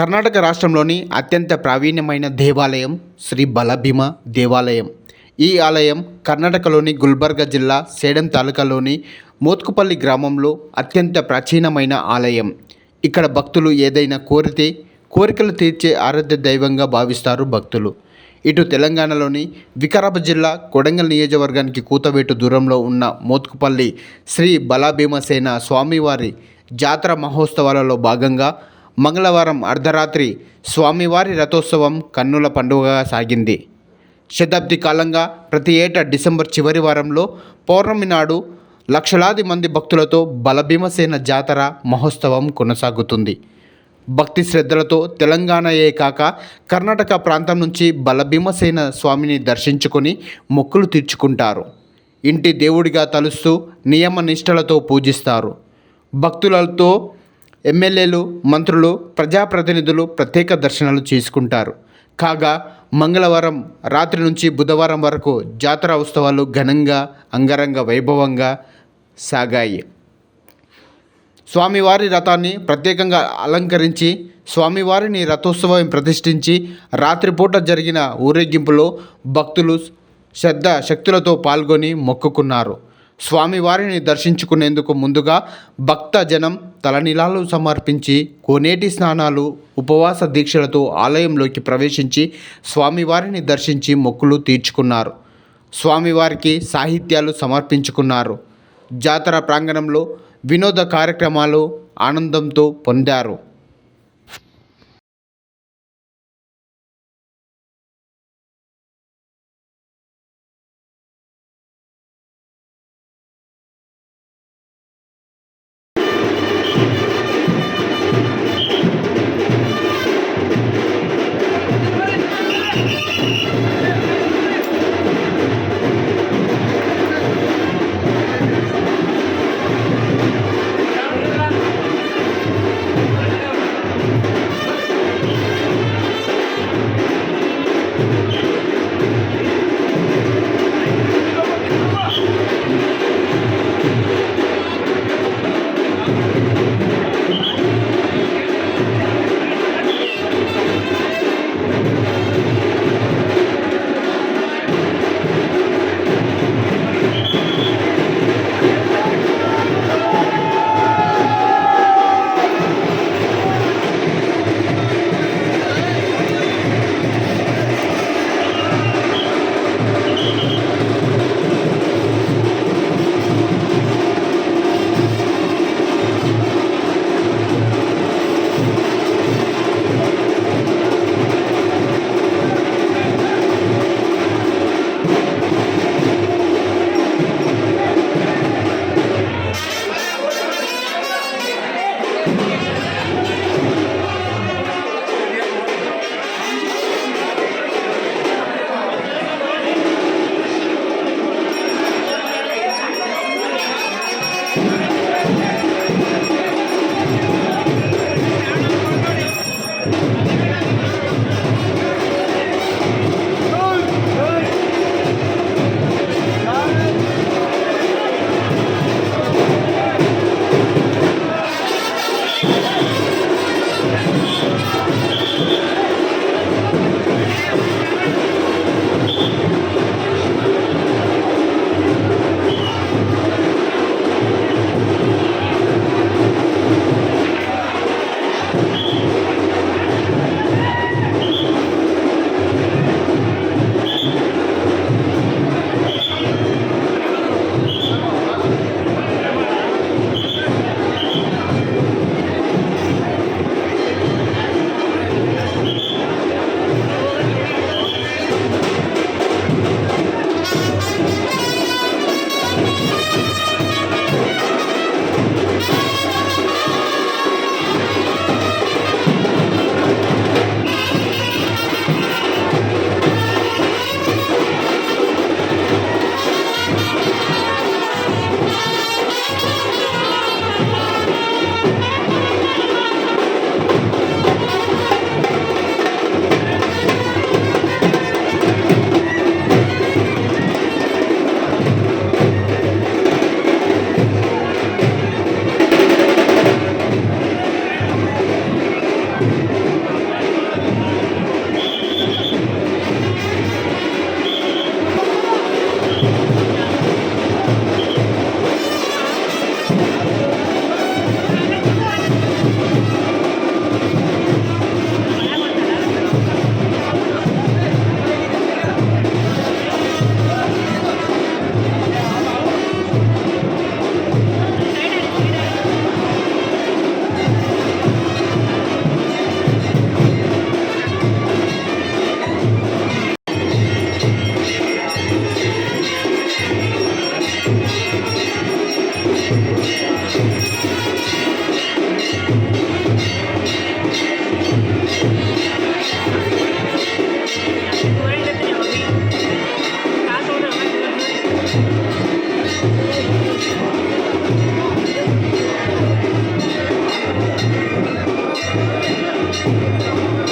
కర్ణాటక రాష్ట్రంలోని అత్యంత ప్రావీణ్యమైన దేవాలయం శ్రీ బలభీమ దేవాలయం. ఈ ఆలయం కర్ణాటకలోని గుల్బర్గా జిల్లా సేడం తాలూకాలోని మోత్కుపల్లి గ్రామంలో అత్యంత ప్రాచీనమైన ఆలయం. ఇక్కడ భక్తులు ఏదైనా కోరితే కోరికలు తీర్చే ఆరాధ్య దైవంగా భావిస్తారు భక్తులు. ఇటు తెలంగాణలోని వికారాబాద్ జిల్లా కొడంగల్ నియోజకవర్గానికి కూతవేటు దూరంలో ఉన్న మోత్కుపల్లి శ్రీ బలభీమసేన స్వామివారి జాతర మహోత్సవాలలో భాగంగా మంగళవారం అర్ధరాత్రి స్వామివారి రథోత్సవం కన్నుల పండుగగా సాగింది. శతాబ్ది కాలంగా ప్రతి ఏటా డిసెంబర్ చివరి వారంలో పౌర్ణమి నాడు లక్షలాది మంది భక్తులతో బలభీమసేన జాతర మహోత్సవం కొనసాగుతుంది. భక్తి శ్రద్ధలతో తెలంగాణయే కాక కర్ణాటక ప్రాంతం నుంచి బలభీమసేన స్వామిని దర్శించుకొని మొక్కులు తీర్చుకుంటారు. ఇంటి దేవుడిగా తలుస్తూ నియమ నిష్టలతో పూజిస్తారు. భక్తులతో ఎమ్మెల్యేలు, మంత్రులు, ప్రజాప్రతినిధులు ప్రత్యేక దర్శనాలు చేసుకుంటారు. కాగా మంగళవారం రాత్రి నుంచి బుధవారం వరకు జాతర ఉత్సవాలు ఘనంగా అంగరంగ వైభవంగా సాగాయి. స్వామివారి రథాన్ని ప్రత్యేకంగా అలంకరించి స్వామివారిని రథోత్సవం ప్రతిష్ఠించి రాత్రిపూట జరిగిన ఊరేగింపులో భక్తులు శక్తులతో పాల్గొని మొక్కుకున్నారు. స్వామివారిని దర్శించుకునేందుకు ముందుగా భక్త జనం తలనీలాలు సమర్పించి కోనేటి స్నానాలు, ఉపవాస దీక్షలతో ఆలయంలోకి ప్రవేశించి స్వామివారిని దర్శించి మొక్కులు తీర్చుకున్నారు. స్వామివారికి సాహిత్యాలు సమర్పించుకున్నారు. జాతర ప్రాంగణంలో వినోద కార్యక్రమాలు ఆనందంతో పొందారు.